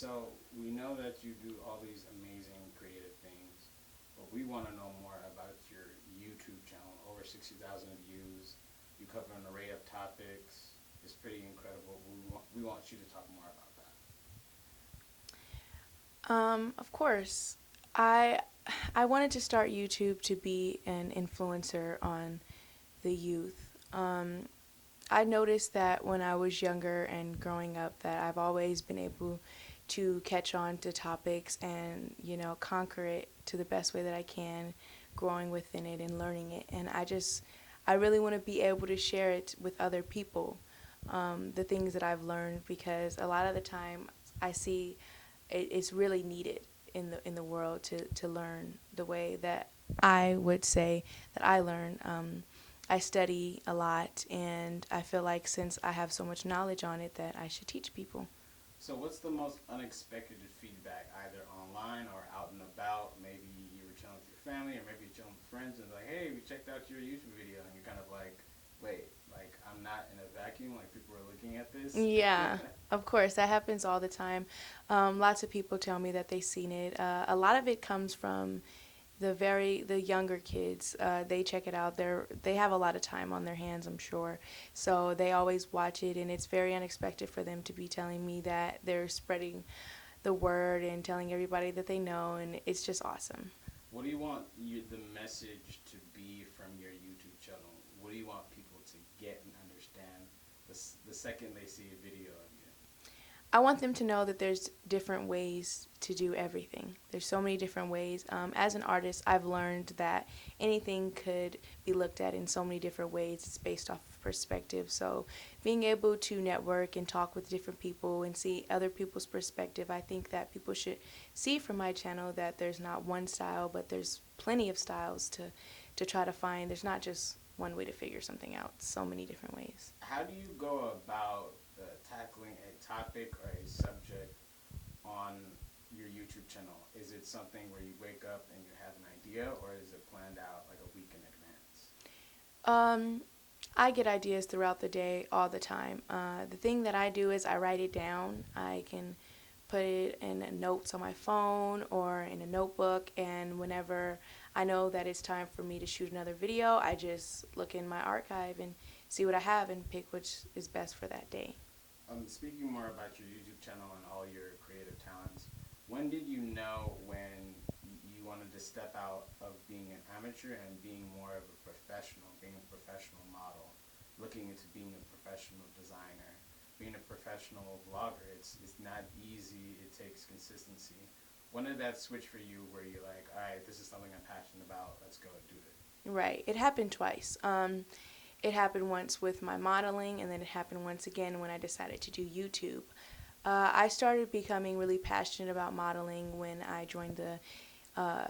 So we know that you do all these amazing creative things, but we want to know more about your YouTube channel. Over 60,000 views. You cover an array of topics. It's pretty incredible. We want you to talk more about that. Of course. I I wanted to start YouTube to be an influencer on the youth. I noticed that when I was younger and growing up that I've always been able to catch on to topics and, conquer it to the best way that I can, growing within it and learning it. And I really want to be able to share it with other people, the things that I've learned, because a lot of the time I see it's really needed in the world to learn the way that I would say that I learn. I study a lot, and I feel like since I have so much knowledge on it, that I should teach people. So what's the most unexpected feedback, either online or out and about? Maybe you were chilling with your family, or maybe you're chilling with friends, and like, hey, we checked out your YouTube video, and you're kind of like, wait, like I'm not in a vacuum. Like people are looking at this. Yeah, of course, that happens all the time. Lots of people tell me that they've seen it. A lot of it comes from the younger kids. They check it out. They have a lot of time on their hands, I'm sure, so they always watch it, and it's very unexpected for them to be telling me that they're spreading the word and telling everybody that they know, and it's just awesome. What do you want the message to be from your YouTube channel? What do you want people to get and understand the second they see a video of you? I want them to know that there's different ways to do everything. There's so many different ways. As an artist, I've learned that anything could be looked at in so many different ways. It's based off of perspective. So being able to network and talk with different people and see other people's perspective, I think that people should see from my channel that there's not one style, but there's plenty of styles to try to find. There's not just one way to figure something out. So many different ways. How do you go about tackling a topic or a subject on your YouTube channel? Is it something where you wake up and you have an idea, or is it planned out like a week in advance? Um, I get ideas throughout the day all the time. The thing that I do is I write it down. I can put it in notes on my phone or in a notebook, and whenever I know that it's time for me to shoot another video, I just look in my archive and see what I have and pick which is best for that day. Speaking more about your YouTube channel and all your creative talents, when did you know when you wanted to step out of being an amateur and being more of a professional, being a professional model, looking into being a professional designer, being a professional vlogger? It's not easy. It takes consistency. When did that switch for you where you're like, all right, this is something I'm passionate about. Let's go do it. Right. It happened twice. It happened once with my modeling, and then it happened once again when I decided to do YouTube. I started becoming really passionate about modeling when I joined the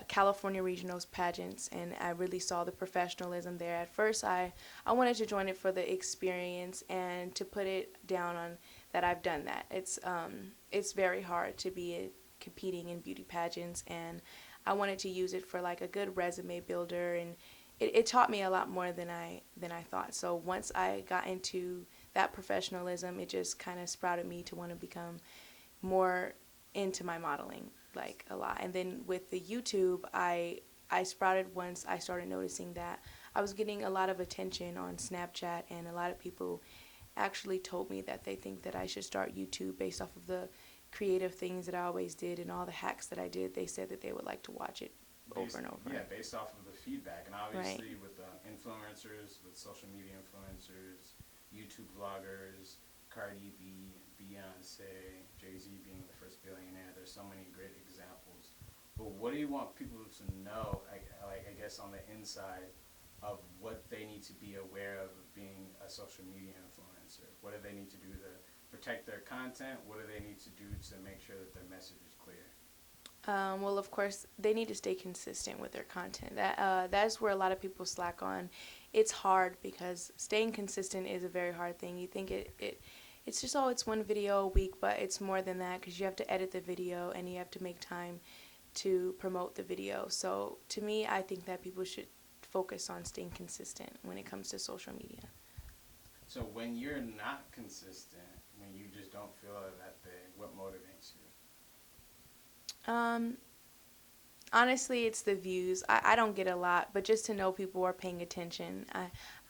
California Regionals pageants, and I really saw the professionalism there. At first, I wanted to join it for the experience and to put it down on that I've done that. It's very hard to be competing in beauty pageants, and I wanted to use it for like a good resume builder, and it taught me a lot more than I thought. So once I got into that professionalism, it just kind of sprouted me to want to become more into my modeling, like a lot. And then with the YouTube, I sprouted once I started noticing that I was getting a lot of attention on Snapchat, and a lot of people actually told me that they think that I should start YouTube based off of the creative things that I always did and all the hacks that I did. They said that they would like to watch it over Based, and over. yeah, based off of the feedback, and Right. obviously with influencers, with social media influencers, YouTube vloggers, Cardi B, Beyonce, Jay Z being the first billionaire. There's so many great examples. But what do you want people to know? I guess on the inside of what they need to be aware of being a social media influencer. What do they need to do to protect their content? What do they need to do to make sure that their message is clear? Well, of course, they need to stay consistent with their content. That's where a lot of people slack on. It's hard because staying consistent is a very hard thing. You think it's just, oh, it's one video a week, but it's more than that because you have to edit the video and you have to make time to promote the video. So to me, I think that people should focus on staying consistent when it comes to social media. So when you're not consistent, when you just don't feel that thing, what motivates you? Um, Honestly, it's the views. I don't get a lot, but just to know people are paying attention,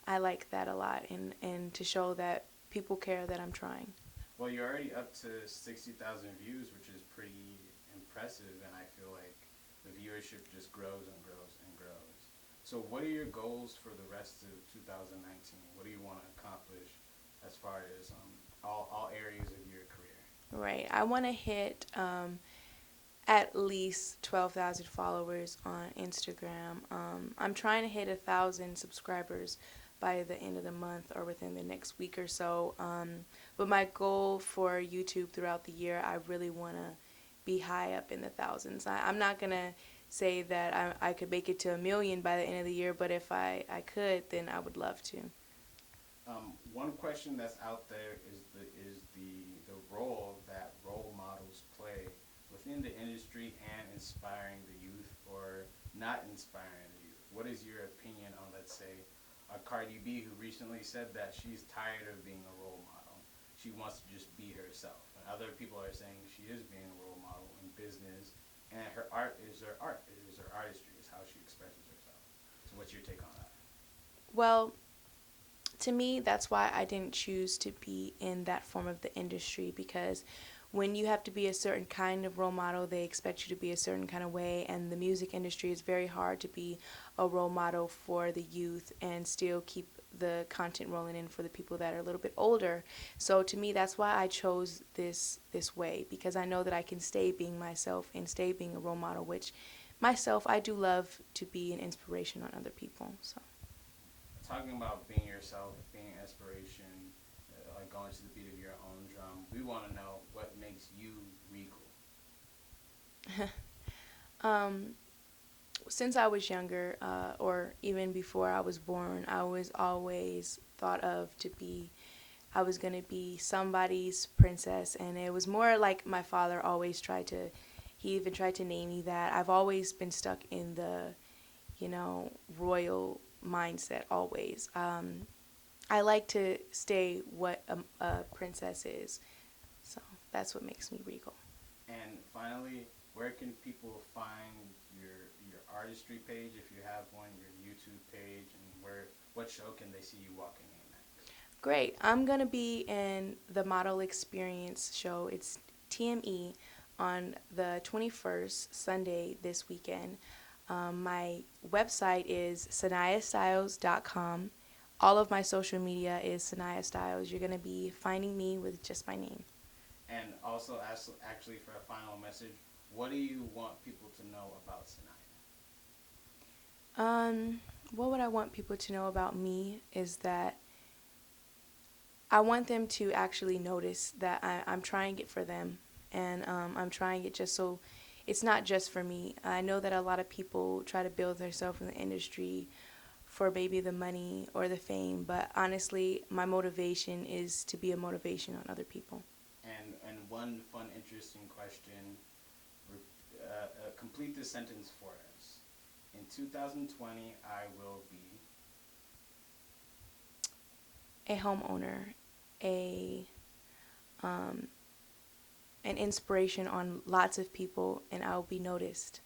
I like that a lot, and to show that people care that I'm trying. Well, you're already up to 60,000 views, which is pretty impressive, and I feel like the viewership just grows and grows and grows. So, what are your goals for the rest of 2019? What do you want to accomplish as far as all areas of your career? Right. I want to hit at least 12,000 followers on Instagram. I'm trying to hit 1,000 subscribers by the end of the month or within the next week or so. But my goal for YouTube throughout the year, I really want to be high up in the thousands. I'm not going to say that I could make it to 1 million by the end of the year, but if I could, then I would love to. One question that's out there is the role that role models play within the industry and inspiring the youth or not inspiring the youth. What is your opinion on, let's say, a Cardi B who recently said that she's tired of being a role model? She wants to just be herself. And other people are saying she is being a role model in business, and her art, is her artistry, is how she expresses herself. So what's your take on that? Well, to me, that's why I didn't choose to be in that form of the industry, because when you have to be a certain kind of role model, they expect you to be a certain kind of way, and the music industry is very hard to be a role model for the youth and still keep the content rolling in for the people that are a little bit older. So to me, that's why I chose this way, because I know that I can stay being myself and stay being a role model, which myself, I do love to be an inspiration on other people. So. Talking about being yourself, being inspiration, like going to the beat of your own drum, we want to know what makes you Regal. Since I was younger, or even before I was born, I was always thought of to be, I was going to be somebody's princess. And it was more like my father always tried to, he even tried to name me that. I've always been stuck in the, royal mindset always. I like to stay what a princess is. So that's what makes me Regal. And finally, where can people find your artistry page if you have one, your YouTube page, and what show can they see you walking in at? Great. I'm going to be in the Model Experience show. It's TME on the 21st, Sunday this weekend. My website is sanayastyles.com. All of my social media is Sanaya Styles. You're going to be finding me with just my name. And also, actually, for a final message, what do you want people to know about Sanaya? What would I want people to know about me is that I want them to actually notice that I'm trying it for them, and I'm trying it just so it's not just for me. I know that a lot of people try to build themselves in the industry for maybe the money or the fame, but honestly, my motivation is to be a motivation on other people. And one fun, interesting question. Complete this sentence for us. In 2020, I will be A homeowner, a an inspiration on lots of people, and I'll be noticed.